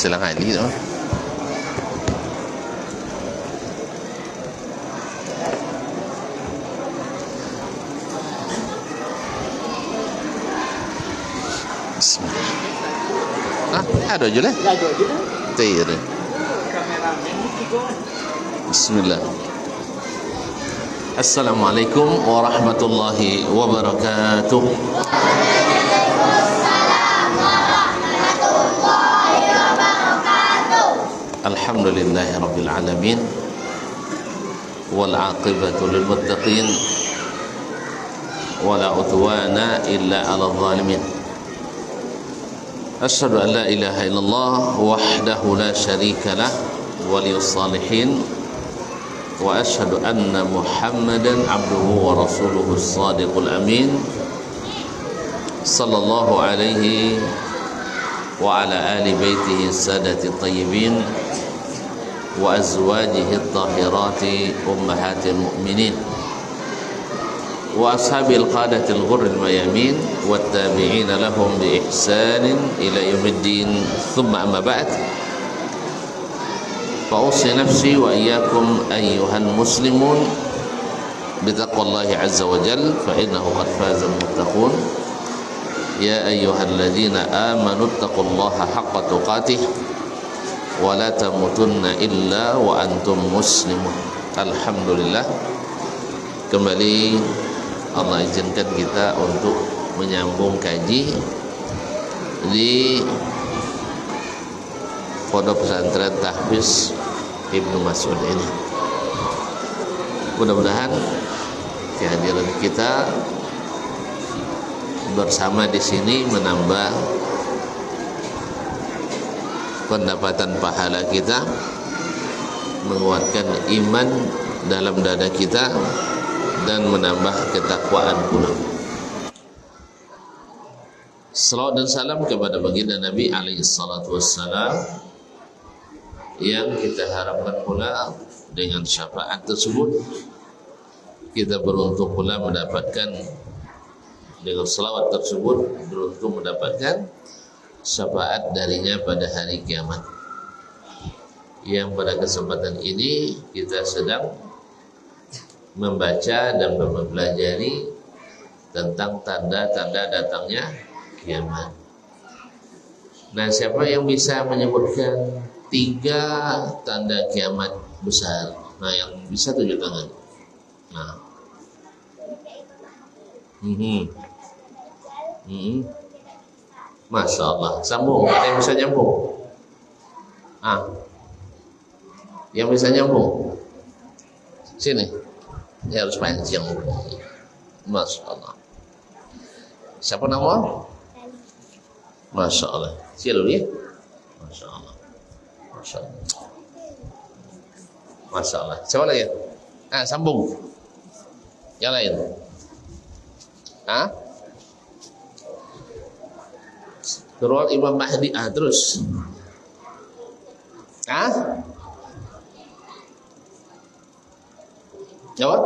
silakan ini no? Bismillah. Ada aja lah. Tidak. Bismillah. Assalamualaikum warahmatullahi wabarakatuh. Alhamdulillahi rabbil alamin wal aqibatu lil muttaqin wala udwana illa 'alal zalimin. Asyhadu an la ilaha illallah wahdahu la syarika lah waliyus salihin wa asyhadu anna Muhammadan abduhu wa rasuluhu as-sadiqul amin sallallahu alaihi wa ala ali baitihi as-sadati at-tayyibin wa azwajihi at-tahirati ummahatil mu'minin wa ashabil qadatil ghurril mayamin wat tabi'ina lahum bi ihsanin ila yaumiddin thumma amma ba'd fa usi nafsi wa iyyakum ayyuhal muslimun bi taqwallahi azza wa jalla fa innahu qad faza al muttaqun ya ayyuhalladzina amanu taqullaha haqqa tuqatih wa la tamutunna illa wa antum muslimun. Alhamdulillah, kembali Allah izinkan kita untuk menyambung kaji di Pondok Pesantren Tahfiz Ibnu Mas'ud ini. Mudah-mudahan kehadiran kita bersama di sini menambah pendapatan pahala kita, menguatkan iman dalam dada kita, dan menambah ketakwaan pula. Salawat dan salam kepada baginda Nabi alaihi salatu wassalam, yang kita harapkan pula dengan syafaat tersebut kita beruntung pula mendapatkan, dengan salawat tersebut beruntung mendapatkan syafaat darinya pada hari kiamat. Yang pada kesempatan ini kita sedang membaca dan mempelajari tentang tanda-tanda datangnya kiamat. Nah, siapa yang bisa menyebutkan 3 tanda kiamat besar? Nah, yang bisa tunjuk tangan. Nah, Masya Allah, sambung. Ada yang bisa nyambung? Yang bisa nyambung? Sini. Ya harus panjang. Masya Allah. Siapa nama? Masya Allah. Siapa ya? Masya Allah. Masya Allah. Masya Allah. Siapa lagi? Sambung. Yang lain. Keluar Imam Mahdi. Terus. Jawab.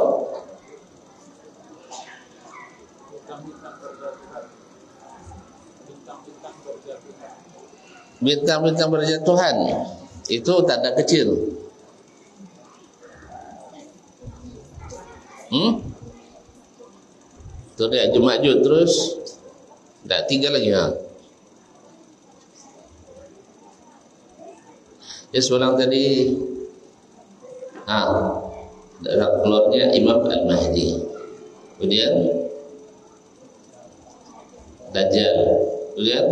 Bintang-bintang berjatuhan itu tanda kecil. Itu dia Jumajud. Terus tidak, 3 lagi. Ya seorang tadi keluarnya Imam Al-Mahdi, kemudian Dajjal, kemudian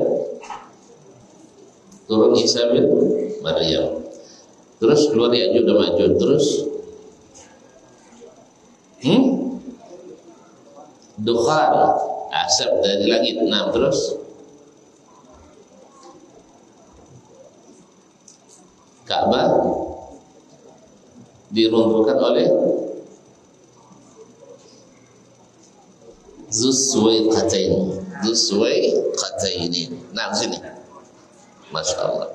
turun Isa bin Maryam, terus keluar Ya'juj dan Ma'juj, terus dukhan, asap dari langit. Terus Ka'bah diruntuhkan oleh Dzussuwaiqatain. Nah, sini. Masya Allah.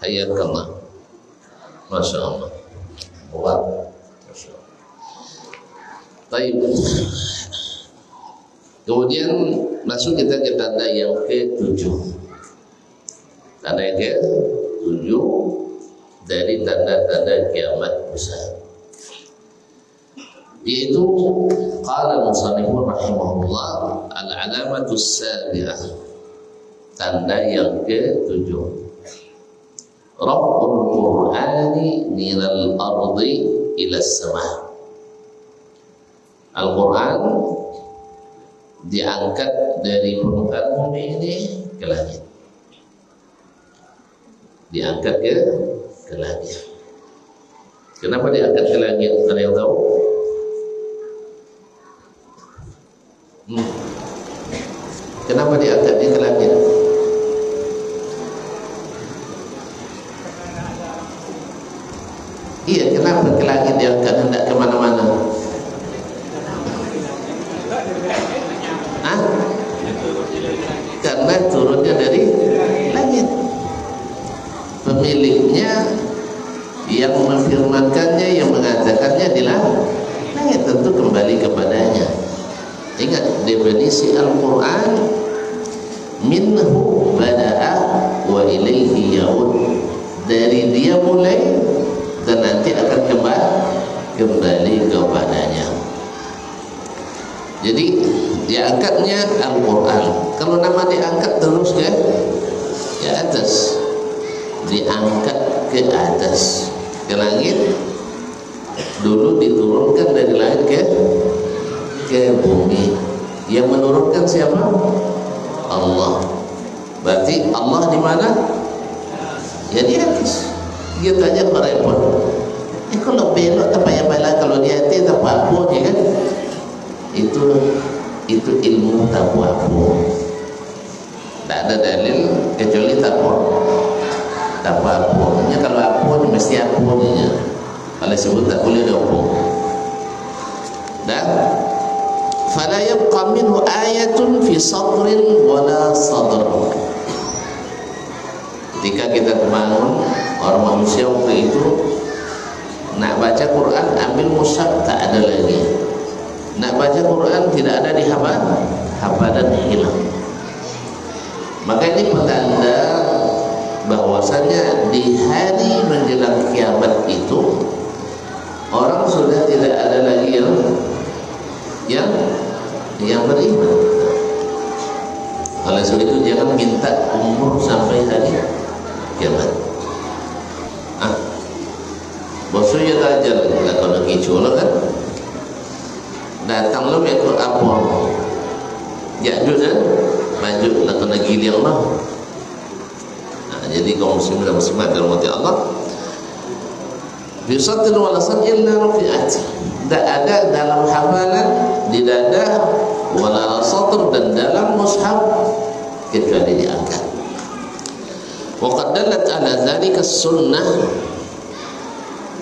Hayakallah. Masya Allah. Wow. Masya Allah. Baik. Kemudian masuk kita ke tanda yang ke-7. Tanda yang ke-7 dari tanda-tanda kiamat besar, yaitu qala musannifun rahimahullah al-alamatus sabi'ah, tanda yang ke-7, raf'ul qur'ani minal ardi ila sama'. Al-Quran diangkat dari permukaan bumi ini ke langit, diangkat ke langit. Kenapa diangkat ke langit? Ada yang tahu? Kenapa diangkat ke langit? Iya, kenapa ke langit diangkat, hendak kemana-mana? Karena turunnya dari langit. Pemiliknya yang memfirmankannya, yang mengatakannya di langit, tentu kembali kepadanya. Ingat definisi Al-Quran, minhu bada'a wa ilaihi ya'ud, dari dia mulai dan nanti akan kembali kepadanya. Jadi diangkatnya Al-Quran. Kalau nama diangkat terus ke atas, diangkat ke atas, ke langit. Dulu diturunkan dari langit ke bumi. Yang menurunkan siapa? Allah. Berarti Allah di mana? Ya di atas. Dia tanya merepot. Kalau belok tak payah bala, kalau di atas tak apa-apa, ya kan? Itu ilmu tabuapu. Tak ada dalil kecuali tabuapu. Nya kalau apu mesti apunya. Kalau sebut tak boleh apu. Dan fala yabqa minhu ayatun fi sadrin wala sadr. Ketika kita bangun, orang manusia waktu itu nak baca Quran ambil mushaf tak ada lagi. Nak baca Quran tidak ada di hafalan hilang. Maka ini petanda bahwasanya di hari menjelang kiamat itu orang sudah tidak ada lagi yang beriman. Oleh sebab itu jangan minta umur sampai hari kiamat. Bosnya tajal lah kalau kicau lah kan. Datang lo ikut apa? Ya'juj kan? Maju lah kena giliang lah. Jadi kaum muslimin dan muslimat dalam hati Allah, bisatil walasan illa rufi'at. Tak ada dalam hafalan di dada wala satr dan dalam mushaf kecuali diangkat. Wa qad dallat ala dzalika sunnah.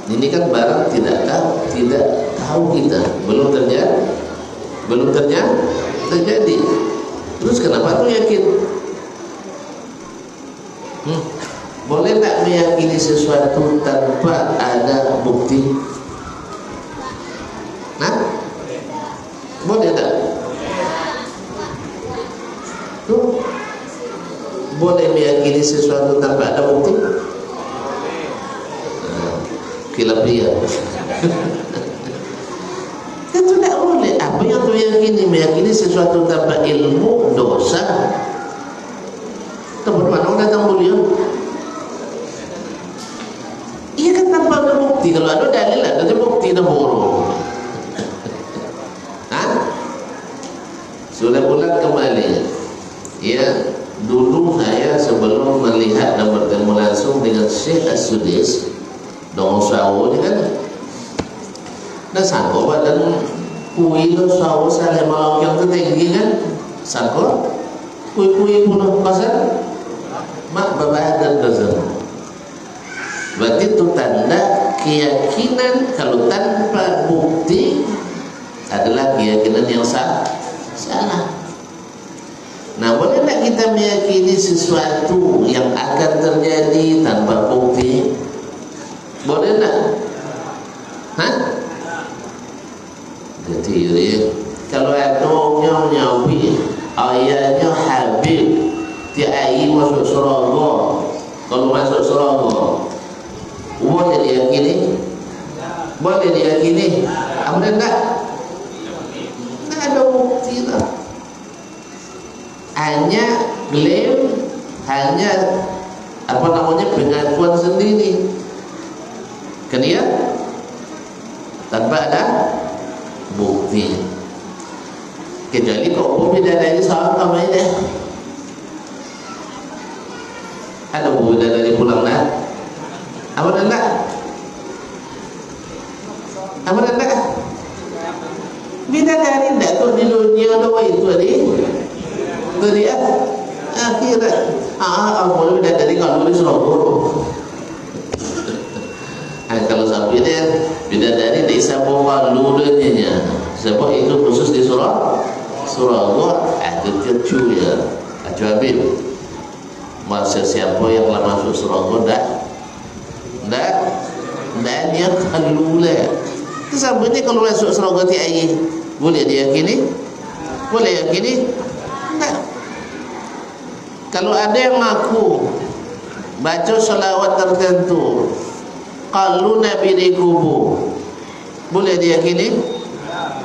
Ini kan barang tidak tahu kita, belum terjadi. Terus kenapa tuh yakin? Boleh tak meyakini sesuatu tanpa ada bukti? Boleh tak? Tuh, boleh meyakini sesuatu tanpa ada bukti? Khilafiyah. Itu tidak boleh. Apa yang tu meyakini sesuatu tanpa ilmu dosa. Tempat mana datang mulia? Iya kan tanpa ada bukti. Kalau ada dalil ada bukti dah buruk. Sudah bulan kembali. Ya, dulu saya sebelum melihat dan bertemu langsung dengan Syekh As-Sudais dong sawo ni kan dah sangko badan kui lo sawo sale malau yang tinggi kan sangko kui pun pasal mak babah dan dosa. Berarti itu tanda keyakinan kalau tanpa bukti adalah keyakinan yang salah. Nah, boleh tak kita meyakini sesuatu yang akan terjadi tanpa bukti? Boleh tak? Jadi kalau ada nyawi ayahnya Habib tiai masuk surga surga. Boleh diyakini? Boleh diyakini? Apa tak? Tak ada bukti lah. Hanya klaim, hanya apa namanya, pengakuan sendiri. Kan ya? Tanpa ada bukti. Kecuali kau bidadari seorang kau main deh. Ada bidadari pulang nak? Apa dan nak? Apa dan nak? Bidadari tak tu di dunia tu itu tadi. Tu dia. Akhirat. Boleh bidadari kalau boleh serobor. Kalau sampai dia bidadari tak isa bawa lulanya. Sebab itu khusus di surah gua kecil ya. Habib. Masa siapa yang telah masuk surah gua dan dia kalula. Sebenarnya kalau masuk surah gua air, boleh diyakini? Boleh yakini? Tak. Kalau ada yang ngaku baca selawat tertentu, kalau Nabi dikubur, boleh diyakini?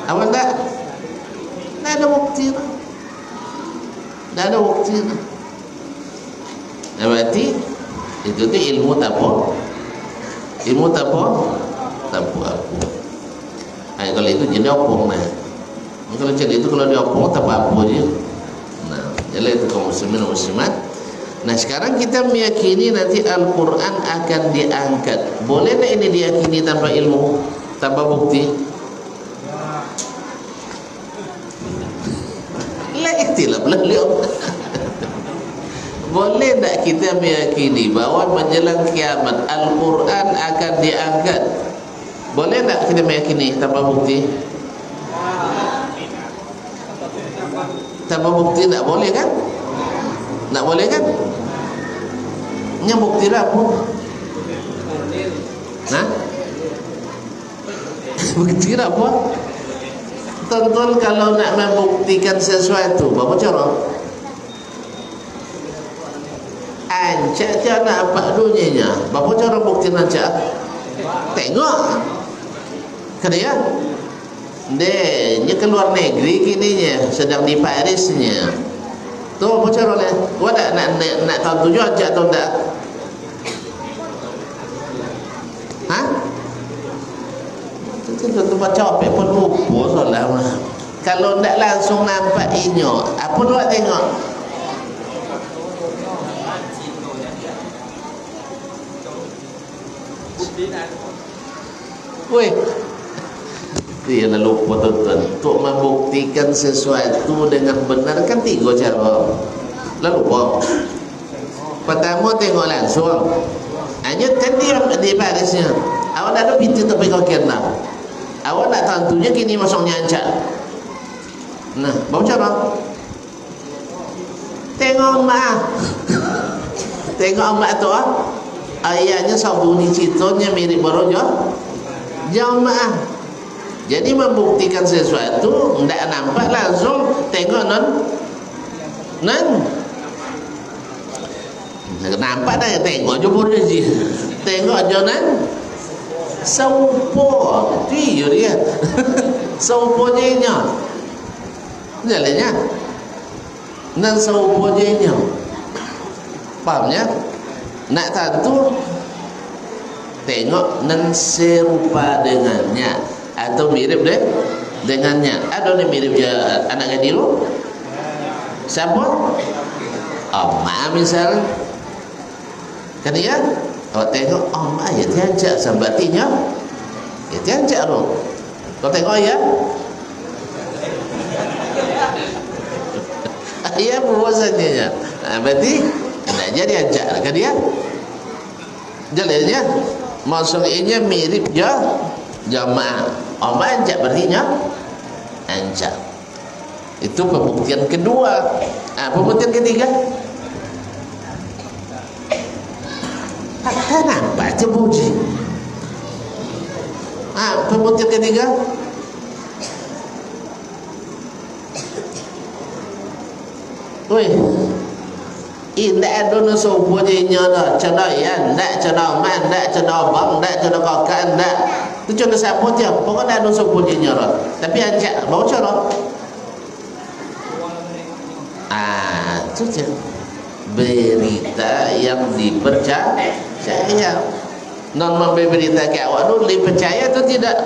Apa tak? Tak ada bukti. Tak ada bukti. Berarti itu tu ilmu tak apa? Ilmu tak apa? Tak apa. Kalau itu jenis opong lah. Kalau macam itu, kalau dia opong tak apa-apa je. Nah, jadi itu kaum muslimin dan muslimat. Nah, sekarang kita meyakini nanti Al-Quran akan diangkat. Boleh tak ini diyakini tanpa ilmu, tanpa bukti? La ikhtilaf lah beliau. Boleh tak kita meyakini bahawa menjelang kiamat Al-Quran akan diangkat? Boleh tak kita meyakini tanpa bukti? Tanpa bukti tak boleh kan? Tak boleh kan? Nya bukti lah pun. Nah, bukti lah pun. Tonton kalau nak membuktikan sesuatu, apa cara? Ancak dia nak apa dunianya. Apa cara bukti ancak? Tengok. Kerja. Dia keluar negeri kininya, sedang di Parisnya. Tu apa cara dia? Kau tak nak tahu tujuh ancak atau tak? Hah? Itu baca apa pun lupa soalan. Kalau tak langsung nampak inyo, apa nak tengok? Weh, dia lupa tuan-tuan. Untuk membuktikan sesuatu dengan benar kan tiga cara. Lalu lupa. Pertama tengok langsung. Hanya tadi di Parisnya. Awak tak ada pintu tapi kau kena. Awak nak tentunya kini masuknya ancak. Nah, bawa cara. Tengok mak. Tengok mak tu ayahnya sabuni citonya mirip barojo. Jamaah. Jadi membuktikan sesuatu tidak nampak langsung, tengok non nampak dah, tengok je boleh je, tengok je non saupo dia saupo je nya jalannya nan saupo je nya, fahamnya? Nak tentu tengok nan serupa dengannya atau mirip deh dengannya. Ada ni mirip je anak gadil. Siapa? Mak misal. Kan ya? Kalau tengok mak ya tianjak sambatinya. Ya tianjak tu. Kau tengok ya? Ayah puasanya. Berarti nak jadi anjak kan dia? Jalannya maksudnya mirip je jamaah. Orang anjak berarti anjak. Itu pembuktian kedua. Pembuktian ketiga, tak nampak terpuji. Pembuktian ketiga, weh, ndak ada no sepujinya dah. Cana ya, ndak cana man, ndak cana bang, ndak cana kakak, ndak. Tu cana siapa dia? Pokok ndak ada sepujinya dah. Tapi ancak bawa cara. Tu je. Berita yang dipercaya. Non memberi berita ke awak tu dipercaya atau tidak?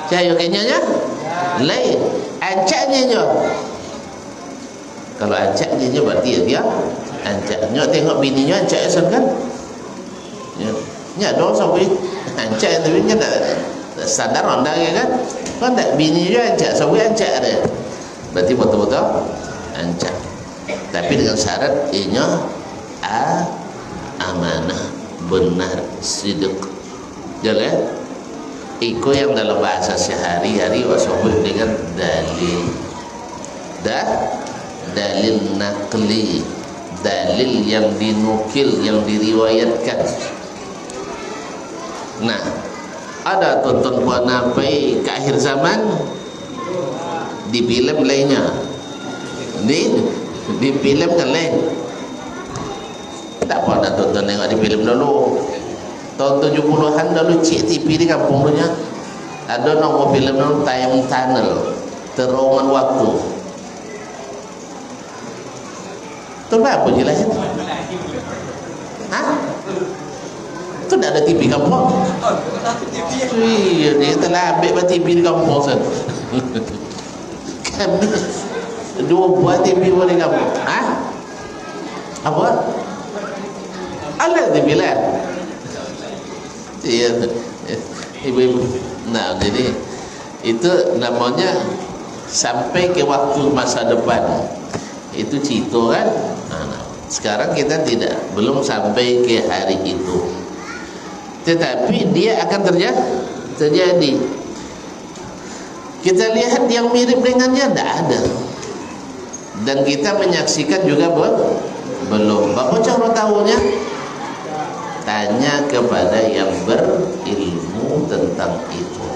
Percaya kenyanya? Lain. Ancaknya je. Kalau ancaknya je berarti dia ancaknya tengok bininya ancak asan kan? Ya dong sawi ancak tapi nya tak sadar anda kan? Kan tak bini dia ancak sawi ancak dia. Berarti betul-betul ancak. Tapi dengan syarat ianya amanah, benar, sidq. Jalan iko yang dalam bahasa sehari-hari wasabih dengan dalil. Dalil nakli, dalil yang dinukil, yang diriwayatkan. Nah, ada tonton Puan Napai ke akhir zaman di film lainnya, di film kan lain. Tak pernah tonton tengok di film dulu. Tahun 70-an dulu cik TV di kampung punya ada nama film dulu Time Tunnel, terowongan waktu. Tu apa jelasnya? Hah? Tu tak ada TV kampung? Iya, dia telah ambil TV di kampung sen. Kami dua buat TV di kampung. Hah? Apa? Ada TV lah. Iya, ibu-ibu. Nah, jadi itu namanya sampai ke waktu masa depan. Itu cerita kan. Sekarang kita belum sampai ke hari itu, tetapi dia akan terjadi. Kita lihat yang mirip dengannya tidak ada, dan kita menyaksikan juga belum. Bapak cara tahunya? Tanya kepada yang berilmu tentang itu.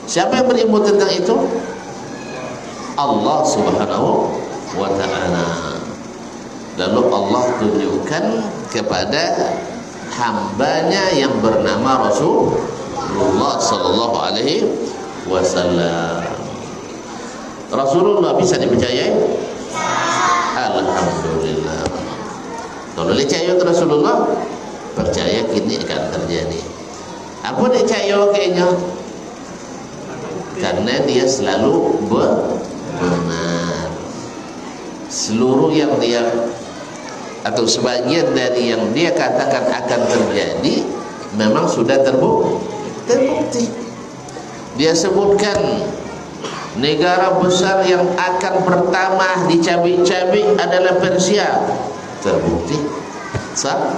Siapa yang berilmu tentang itu? Allah Subhanahu wa ta'ala. Lalu Allah tunjukkan kepada hambanya yang bernama Rasulullah sallallahu alaihi wasallam. Rasulullah bisa dipercayai? Alhamdulillah. Kalau percaya ke Rasulullah, percaya kini akan terjadi. Apa dia percaya kayaknya? Karena dia selalu benar. Seluruh yang dia atau sebagian dari yang dia katakan akan terjadi memang sudah terbukti. Dia sebutkan negara besar yang akan pertama dicabik-cabik adalah Persia, terbukti sah.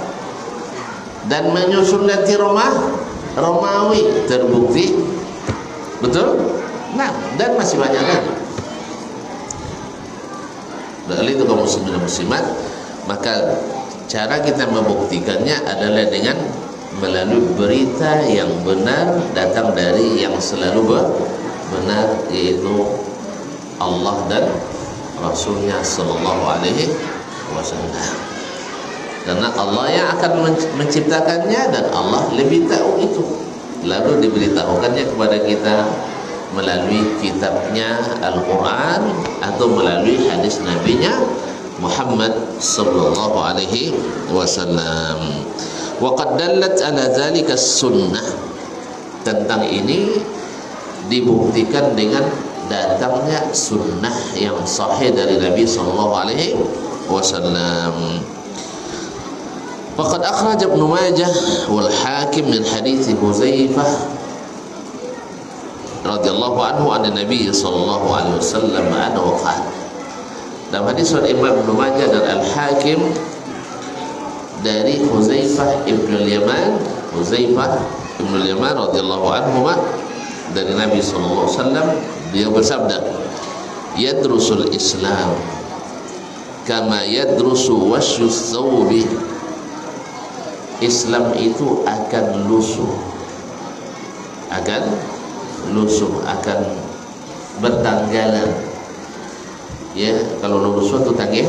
Dan menyusul nanti Romawi, terbukti, betul. Nah, dan masih banyak lagi. Oleh itu kaum muslimin dan muslimat, maka cara kita membuktikannya adalah dengan melalui berita yang benar datang dari yang selalu benar, yaitu Allah dan Rasulnya sallallahu alaihi wasallam. Karena Allah yang akan menciptakannya dan Allah lebih tahu itu, lalu diberitahukannya kepada kita melalui kitabnya Al-Quran atau melalui hadis Nabi-Nya Muhammad sallallahu alaihi wasallam. Wa qad dallat ala dzalika sunnah. Tentang ini dibuktikan dengan datangnya sunnah yang sahih dari Nabi sallallahu alaihi wasallam. Faqad akhraj Ibn Majah wal Hakim min hadits Huzaifah radhiyallahu anhu an Nabi sallallahu alaihi wasallam anhu qala. Dalam hadis Imam Ibn Majah dan Al-Hakim dari Huzaifah Ibn Al-Yaman, radhiyallahu anhu dari Nabi sallallahu alaihi wasallam, dia bersabda, yadrusul Islam kama yadrusu wasyus thawbi. Islam itu akan lusuh, akan bertanggalan. Ya, kalau lusuh itu tanggih.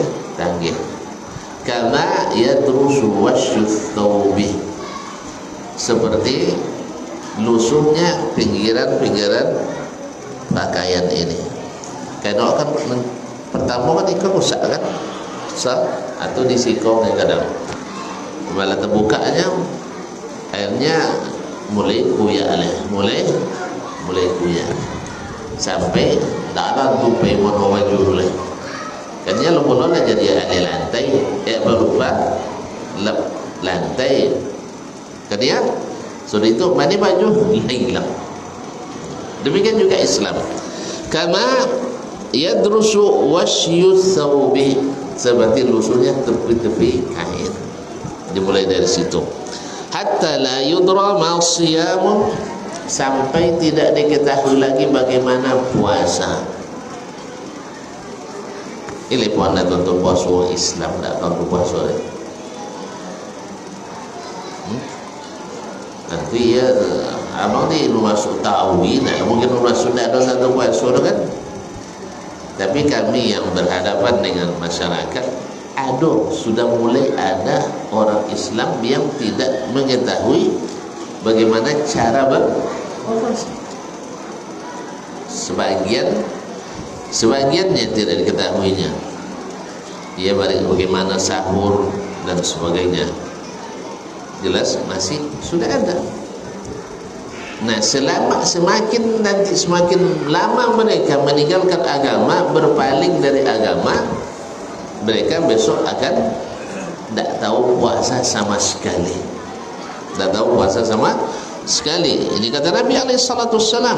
kama yadrusu wasyuth thawbi, seperti lusuhnya pinggiran-pinggiran pakaian ini. Karena kan pertama kan ikan rusak kan, atau disikong kadang. Malah terbukanya akhirnya mulai kuya mulai kuya sampai dalam tupai monowaju oleh katanya lo jadi ada lantai berupa lantai katanya sudah itu mana baju hilang. Demikian juga Islam, kama yadrusu wasyuth thawbi, seperti lusuhnya tepi-tepi kain. Dimulai dari situ, hatta la yudra ma siyamun, sampai tidak diketahui lagi bagaimana puasa. Ini puan untuk puasa Islam, tak tahu puasa. Nanti ya, abang ni masuk tawi, nak mungkin masuk dah ada satu puasa kan. Tapi kami yang berhadapan dengan masyarakat, sudah mulai ada orang Islam yang tidak mengetahui bagaimana cara berpuasa. Sebagiannya tidak diketahuinya. Dia bagaimana sahur dan sebagainya. Jelas masih sudah ada. Nah, semakin lama mereka meninggalkan agama, berpaling dari agama, mereka besok akan tidak tahu puasa sama sekali. Tidak tahu puasa sama sekali. Ini kata Nabi SAW,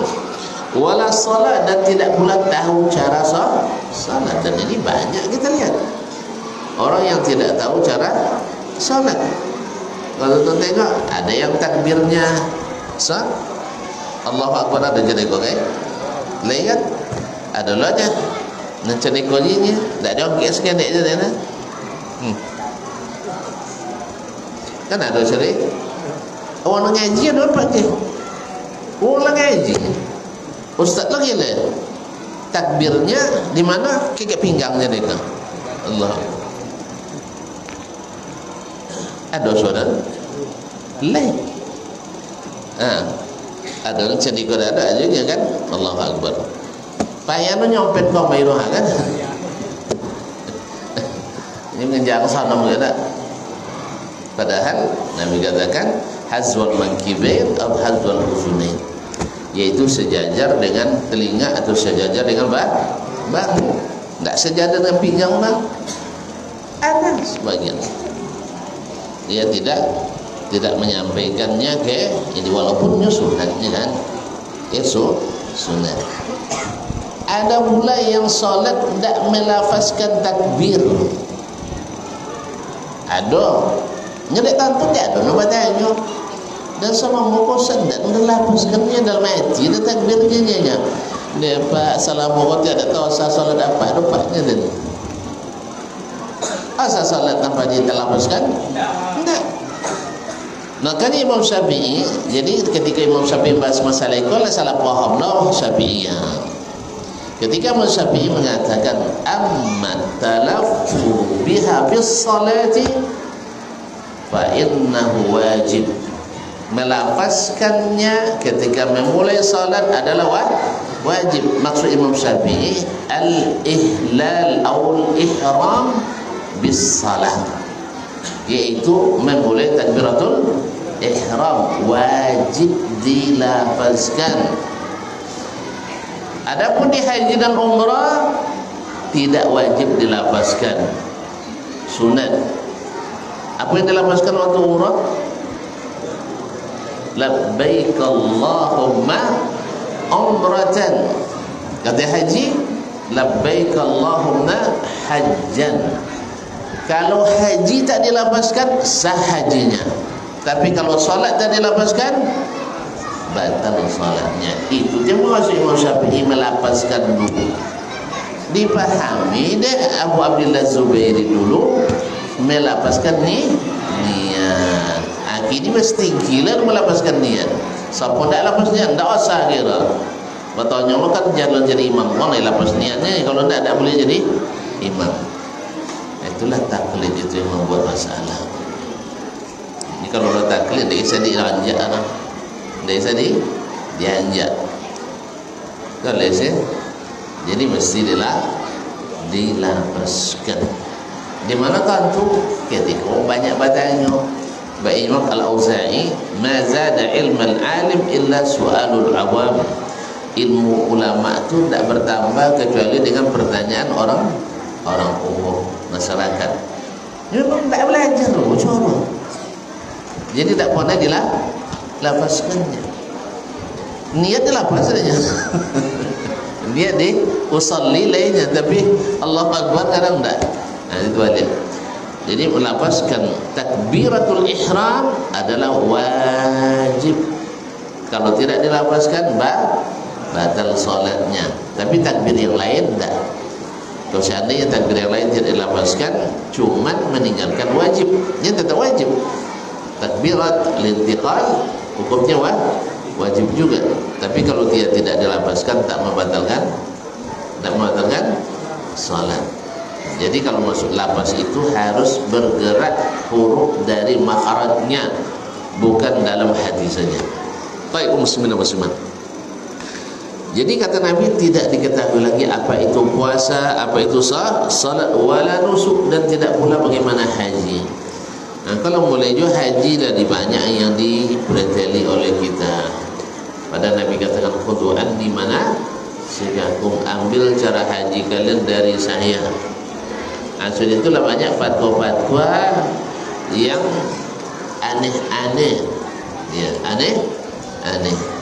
wala salat, dan tidak pula tahu cara salat. Dan ini banyak kita lihat orang yang tidak tahu cara salat. Kalau tuan tengok, ada yang takbirnya Allahu Akbar, ada jadi kok lihat ada lagi nanti kolinya tak ada orang sekian dek je kan ada seri orang ngaji ada apa ke orang ngaji ustaz lagi le takbirnya di mana kekek pinggangnya dia Allah ada saudara lain ada orang sedih kau ada aja kan Allahu Akbar payah nu nyompet kau mai roha kan ini mengejar sana enggak. Padahal Nabi katakan hazwal mankibain atau hazwal uzunain, yaitu sejajar dengan telinga atau sejajar dengan bahu. Enggak sejajar dengan pinggang bang. Ada sebagian dia tidak menyampaikannya ke ini walaupun sunatnya kan sunat. Ada pula yang solat tidak melafazkan takbir. Ada nyedek tantu dia ada nabatanya dan sama mokosan dan melafazkannya dalam hati ada takbirnya dia Pak assalamualaikum tidak tahu asal solat apa rupanya dan asal solat tanpa dilafazkan enggak. Makanya Imam Syafi'i, jadi ketika Imam Syafi'i bahas masalah itu salah paham lah Syafi'iyah. Ketika Imam Syafi'i mengatakan amma talaffu biha bis salati fa innahu wajib, melafazkannya ketika memulai salat adalah wajib. Maksud Imam Syafi'i al-ihlal atau al-ihram bis salat, yaitu memulai takbiratul ihram wajib dilafazkan. Adapun di haji dan umrah tidak wajib dilafazkan, sunat. Apa yang dilafazkan waktu umrah? Labbaik Allahumma umratan. Kata haji, labbaik Allahumma hajjan. Kalau haji tak dilafazkan, sah hajinya. Tapi kalau salat tak dilafazkan, batal salatnya. Itu dia maksud Imam Syafi'i melafazkan dulu. Dipahami deh Abu Abdullah Zubairi dulu melafazkan niat. Akhirnya mesti gila melafazkan niat. Siapa tak lafaz niat, tak usah kira. Bertanya kan jalan jadi imam, mana lafaz niatnya? Kalau tak boleh jadi imam. itulah taklid itu yang membuat masalah. Jadi kalau lo taklid tidak bisa dianjak, tidak bisa dianjak. Kalau sih, jadi mesti dilapaskan. Di mana kan tu ketika banyak batanya. Baik Imam Al-Auza'i, ma zada ilman alim illa su'alul awam. Ilmu ulama itu tidak bertambah kecuali dengan pertanyaan orang umum, masyarakat. Dia memang tak belajar loh, cuma. Jadi tak pernah dilapaskannya. Niat dilapaskannya. Dia di usalli lainnya, tapi Allah Akbar kadang enggak. Nah, itu aja. Jadi melapaskan takbiratul ihram adalah wajib. Kalau tidak dilapaskan batal salatnya. Tapi takbir yang lain enggak. Kalau seandainya takbir yang lain tidak dilapaskan, cuman meninggalkan wajib, dia tetap wajib. Takbirat lintiqal hukumnya wajib juga. Tapi kalau dia tidak dilapaskan tak membatalkan salat. Jadi kalau masuk lapas itu harus bergerak huruf dari makharajnya, bukan dalam hati saja. Baik muslimin dan muslimat. Jadi kata Nabi tidak diketahui lagi apa itu puasa, apa itu salat, wala nusuk, dan tidak pula bagaimana haji. Nah, kalau mulai juga haji dari banyak yang dipreteli oleh kita. Pada Nabi katakan khudu'an di mana sikakum, ambil cara haji kalian dari saya. Maksud itulah banyak fatwa-fatwa yang aneh-aneh, ya aneh.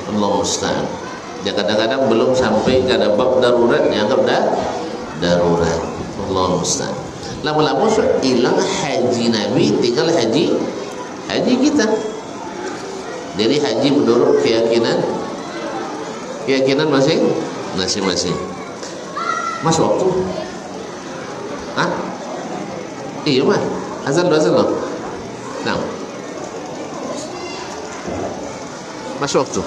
Allah musta'an. Ya kadang-kadang belum sampai ke bab darurat yang anggap darurat. Allah musta'an. Lama-lama hilang haji Nabi, tinggal haji kita. Jadi haji menurut keyakinan masing-masing. Mas waktu? Hah? Iya mah. Azan loh. Nah. Mas waktu.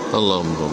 Allahumma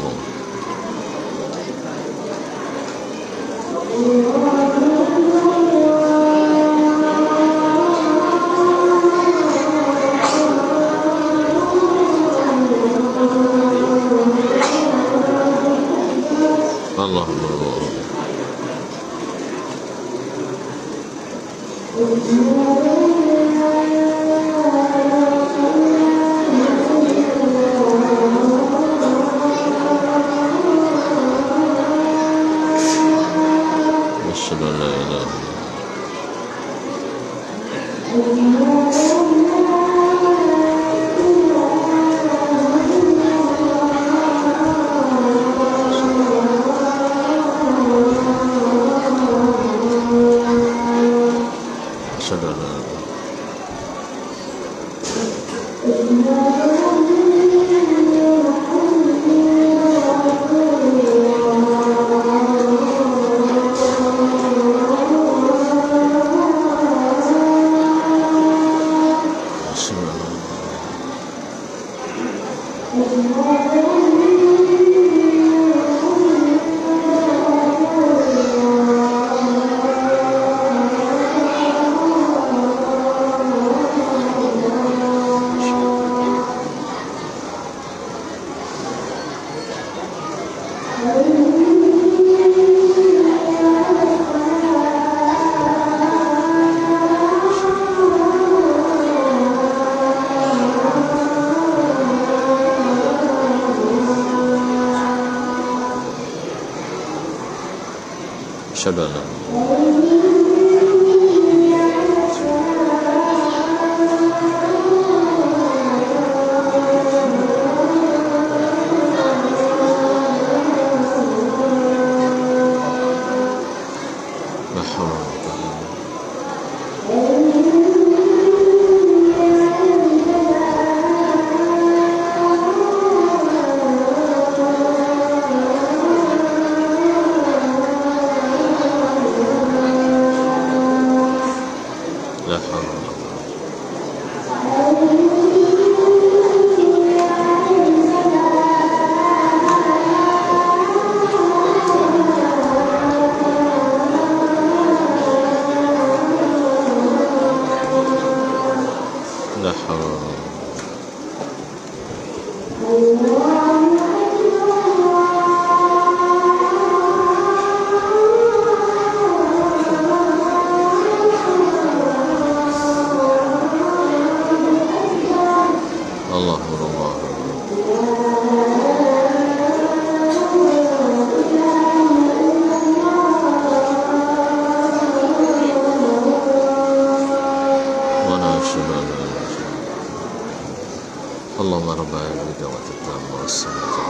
Allahumma rabbana bidawati tamma wassalatu.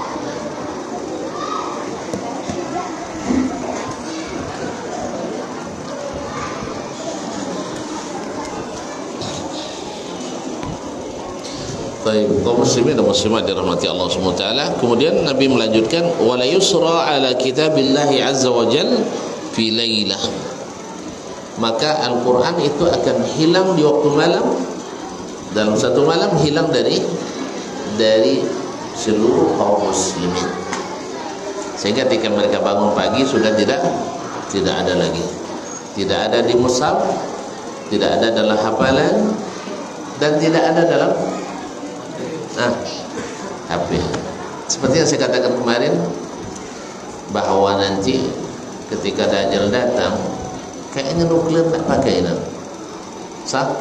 Baik, kaum muslimin dan muslimat dirahmati Allah SWT. Kemudian Nabi melanjutkan, wala yusra ala kitabillahi azza wa jal fi lailah. Maka Al-Quran itu akan hilang di waktu malam. Dalam satu malam hilang dari seluruh kaum muslimin, sehingga ketika mereka bangun pagi sudah tidak ada lagi, tidak ada di mushaf, tidak ada dalam hafalan, dan tidak ada dalam HP. Seperti yang saya katakan kemarin, bahwa nanti ketika Dajjal datang, kayaknya nuklir tak pakai nak. Sah?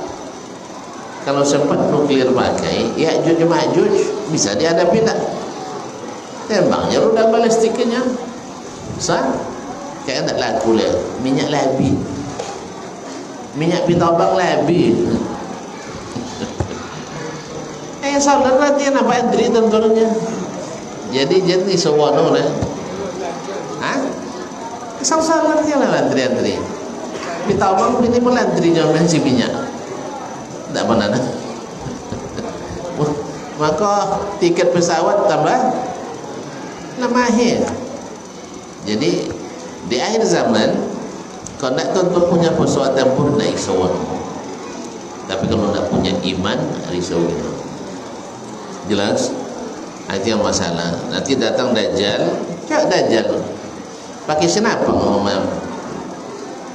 Kalau sempat nuklir pakai, Ya'juj Ma'juj bisa dihadapi tak? Tembangnya rudal balistiknya. Sah? Kayak tak laku lah. Minyak labi, minyak pitobang labi. Saudara nanti apa antri tentunya. Jadi sewono lah. Saudara nanti lah antri. Pitobang ini melantri jangan si minyak. Tak mana dah. Maka tiket pesawat tambah mahal. Jadi di akhir zaman kau nak tentu punya pesawat tempur naik sewan. Tapi kalau nak punya iman risau gitu. Jelas? Itu yang masalah. Nanti datang Dajjal. Cak Dajjal pakai senapang ngomong.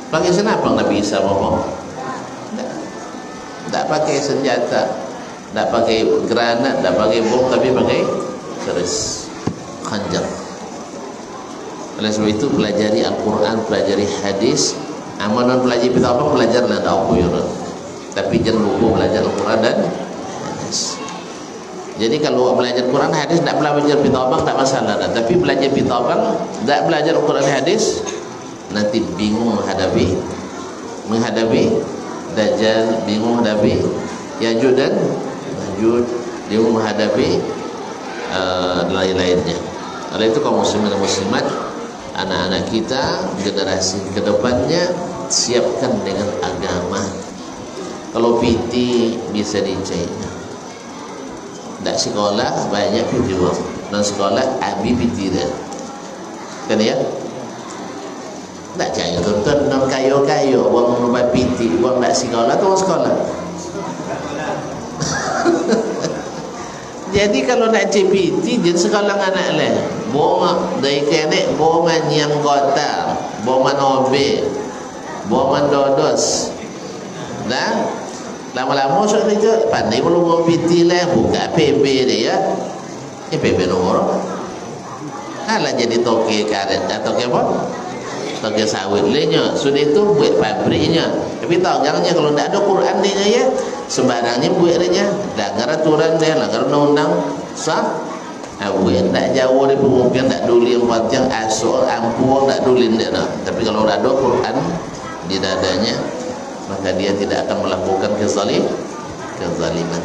Pakai senapang Nabi Isa ngomong. Tak pakai senjata, tak pakai granat, tak pakai bom, tapi pakai keris, khanjar. Oleh sebab itu pelajari Al-Quran, pelajari hadis. Amanan pelajari pitobang belajar nak tahu ya. Tapi jangan lupa belajar Al-Quran dan hadis. Jadi kalau belajar Quran hadis tak belajar pitobang tak masalah. Tapi belajar pitobang tak belajar Al-Quran hadis, nanti bingung menghadapi Dajjal, bingung menghadapi Ya'juj dan Ma'juj, bingung menghadapi lain-lainnya. Oleh itu kaum muslimin dan muslimat, anak-anak kita, generasi kedepannya, siapkan dengan agama. Kalau PT bisa dicari. Tak sekolah banyak PT wang, non sekolah abi PT dah. Kan ya? Tak cari tuntun non kayo-kayo wang numpak PT, wang tak sekolah tu wang sekolah. Jadi kalau nak CPT jangan sekolah anak lah. Bawa dari kenek, bawa yang kota, bawa nobe, bawa dodos. Dah lama-lama sok tu pandai perlu bawa PT lah, buka PB dia ya. PB nomor. Alah jadi toke karet atau ke apa? Toke sawit lenya. Sudah itu buat pabriknya. Tapi tahu jangannya kalau tidak ada Quran dia ya, sembarangnya buat dia. Langgar aturan dia, langgar undang-undang sah. Buat tak jauh dari pemimpin, tak duli empat yang asal ampuh tak dulin dia. Tapi kalau ada Quran di dadanya, maka dia tidak akan melakukan kezaliman.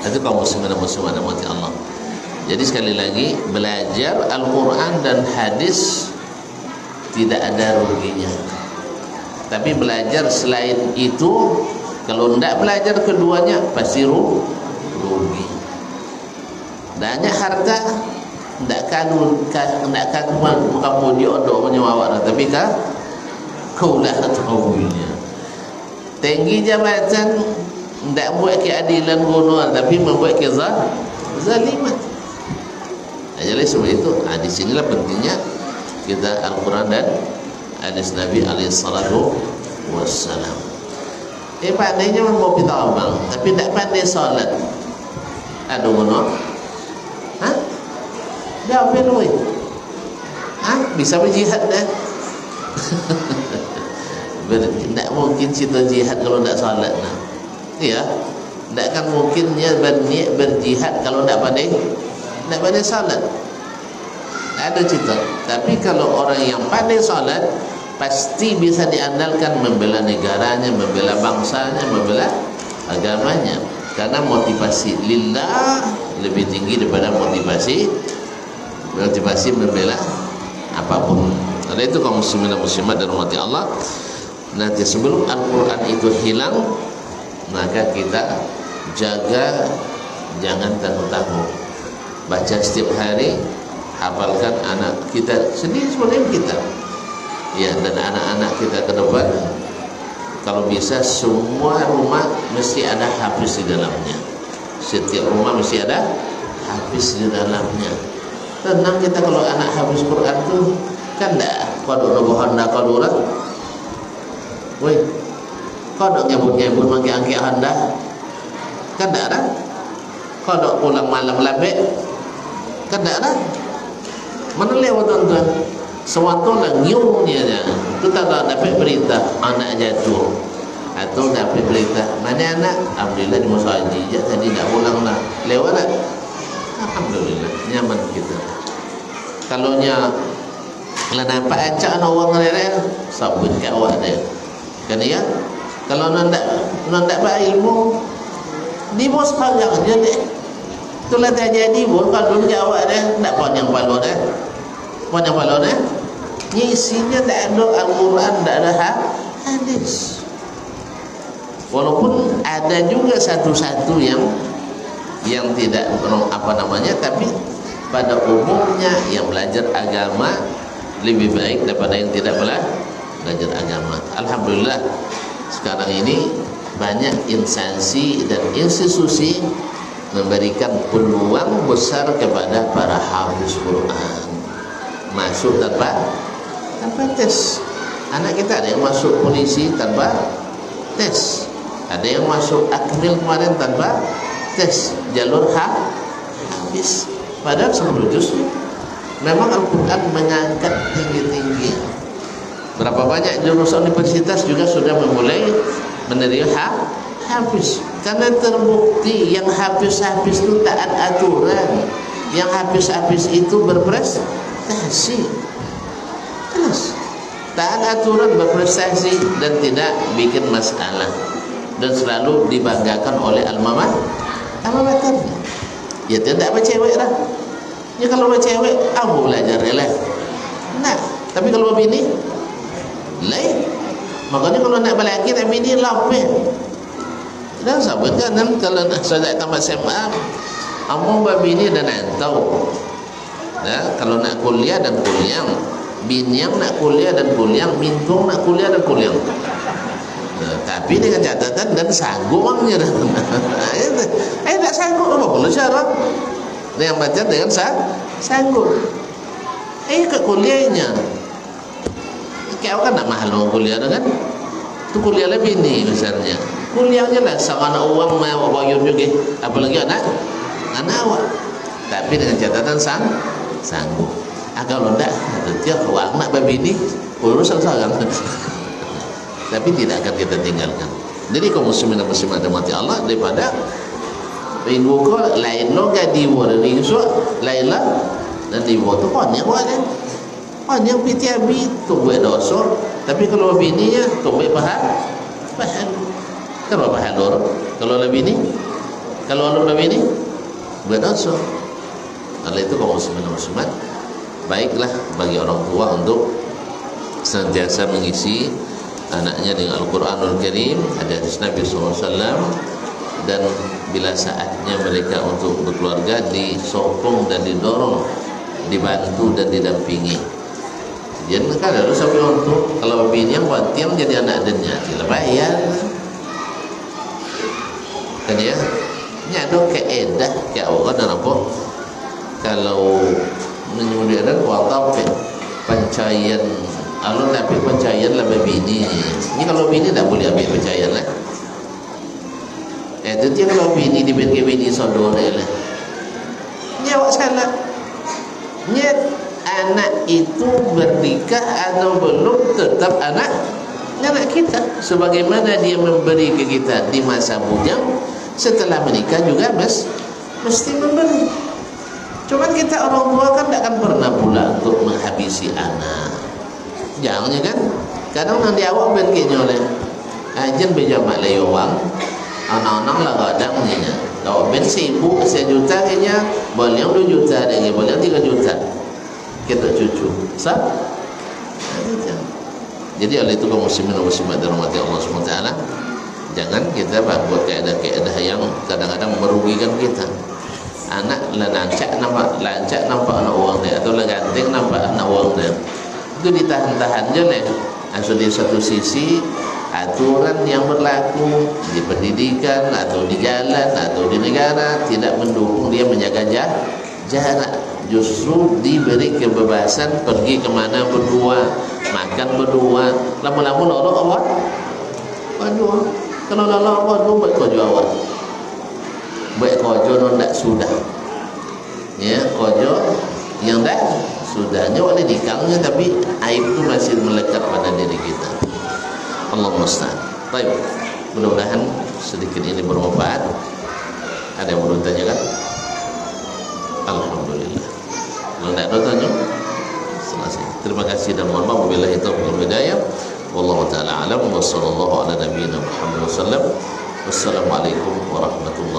Itu kaum muslimin dan muslimat rahmati Allah. Jadi sekali lagi, belajar Al-Quran dan hadis tidak ada ruginya. Tapi belajar selain itu, kalau tidak belajar keduanya pasti rugi. Banyak harta tidak kamu diodok menyawak, tapi kau lah tahunya. Tinggi jabatan tidak buat keadilan gunung, tapi membuat kezaliman. Jadi sebab itu, di sinilah pentingnya kita Al-Quran dan hadis Nabi alaihi salatu wassalam. Pandainya mau kita abang, tapi tak pandai solat. Aduh ngono. Dah apa lu? Bisa berjihad dah. Tak mungkin cerita jihad kalau tak solat nah. Ya. Tak akan mungkinnya berniat berjihad kalau tak pandai solat. Ada cerita. Tapi kalau orang yang pandai solat, pasti bisa diandalkan membela negaranya, membela bangsanya, membela agamanya. Karena motivasi lillah lebih tinggi daripada motivasi membela apapun. Karena itu kaum muslimin dan muslimat dan umat Allah, nanti sebelum Al-Quran itu hilang, maka kita jaga, jangan tangguh-tangguh. Baca setiap hari, hafalkan anak kita sendiri sebenarnya kita. Ya, dan anak-anak kita ke depan, kalau bisa semua rumah mesti ada hafiz di dalamnya. Setiap rumah mesti ada hafiz di dalamnya. Tenang kita kalau anak hafiz Quran tu kan dah kodok roboh Honda kodolah. Woi, kodok nyebut-nyebut mangki-angki Honda. Kan dah ada. Kodok pulang malam labek. Kan dah ada. Mana lewat tuan-tuan? Sewaktu lah ngiungnya tu tak dapat berita anak jatuh atau dapat berita mana anak, alhamdulillah di musa haji je tadi dah pulang lah, lewat lah, alhamdulillah nyaman kita. Kalau nya lah nampak acak nak orang rere sabun kat awak dia kan ya. Kalau nak berilmu di bos pagang je dek, itulah tak jadi pun kalau dia awak dia tak panjang balon dia. Mana balon isinya tak ada Al-Quran, tak ada hadis. Walaupun ada juga satu-satu yang tidak apa namanya, tapi pada umumnya yang belajar agama lebih baik daripada yang tidak belajar agama. Alhamdulillah sekarang ini banyak instansi dan institusi memberikan peluang besar kepada para hafiz Quran masuk tanpa tes. Anak kita ada yang masuk polisi tanpa tes, ada yang masuk akmil kemarin tanpa tes, jalur habis. Padahal 10 juz memang Al-Quran mengangkat tinggi-tinggi. Berapa banyak jurusan universitas juga sudah memulai menerima habis, karena terbukti yang habis-habis itu taat aturan, yang habis-habis itu berprestasi. Jelas taat aturan, berprestasi dan tidak bikin masalah, dan selalu dibanggakan oleh alma mater. Ya tidak bercewek lah. Ya kalau bercewek, aku belajar lah. Nah, tapi kalau bini lain. Makanya kalau nak berlaki tak bini lapeh. Dan sahabat kan kalau nak sajak tamat SMA, amu babini dan tahu. Ya, kalau nak kuliah dan kuliah, binyang nak kuliah dan kuliah, mintung nak kuliah dan kuliah. Tapi dengan catatan dan sanggup orangnya. Tak sanggup apa boleh syarat. Yang baca dengan sanggup. Ke kuliahnya. Kau kan nak mahal kuliah kan? Tu kuliah lebih ni misalnya. Kuliahnya lah sama anak uang mau bayar juga. Apalagi anak awak. Tapi dengan catatan sanggup. Kalau tidak, tiap uang nak babini urusan seorang. Tapi tidak akan kita tinggalkan. Jadi kaum muslimin dan muslimat mati Allah daripada minggu ko lain lo gak diwo dan insya lain lah dan diwo tu kon yang ada. Oh, yang pitiabi tu buat dosa, tapi kalau bininya tu buat pahala. Kenapa pahala orang? Kalau lebih ni, kalau orang lebih ni buat dosa. Oleh itu kaum muslimin dan muslimat, baiklah bagi orang tua untuk senantiasa mengisi anaknya dengan Al-Quranul Karim, hadis Nabi SAW, dan bila saatnya mereka untuk berkeluarga disokong dan didorong, dibantu dan didampingi. Jangan kalau sampai untuk kalau bini yang buat tiang jadi anak adanya tidak bayar kan ya. Ini ada keedah kayak orang dan apa kalau menyuruhkan kuatau pencaian alun tapi pencaian lebih bini. Ini kalau bini tak boleh ambil pencaian lah. Itu dia kalau bini diberi bini saudara lah. Ini awak salah. Ini anak itu bernikah atau belum tetap anak kita. Sebagaimana dia memberi ke kita di masa bujang, setelah menikah juga mesti memberi. Cuman kita orang tua kan tak akan pernah pula untuk menghabisi anak. Jangan ya kan? Kadang nanti awak berkenya oleh ajen bejamak lewang, anak-anak lah kadang ni. Kalau ben 1,000 1 juta kayaknya, boleh 2 juta lagi, boleh 3 juta. Kita cucu sah. Jadi oleh itu kaum muslimin dan muslimat dirahmati Allah SWT, jangan kita buat keadaan-keadaan yang kadang-kadang merugikan kita. Anak lancak nampak anak orang dia, atau ganteng nampak anak orang dia, itu ditahan-tahan je lah. Asal di satu sisi aturan yang berlaku di pendidikan atau di jalan atau di negara tidak mendukung dia menjaga jarak. Justru diberi kebebasan pergi kemana berdua, makan berdua. Lama-lama lorok awak berdua. Kalau lorok awak tu buat kerja awak, buat kerja non tak sudah. Ya, kerja yang dah sudahnya oleh nikahnya, tapi aib tu masih melekat pada diri kita. Allah musta'an. Baik, mudah-mudahan sedikit ini bermanfaat. Ada yang perlu tanyakan? Alhamdulillah. Kalau tidak ada tanya, selesai. Terima kasih dan mohon maaf bila itu berbedaya. Wallahu taala alam wa sallallahu ala nabiyyina Muhammad sallam. Wassalamualaikum warahmatullahi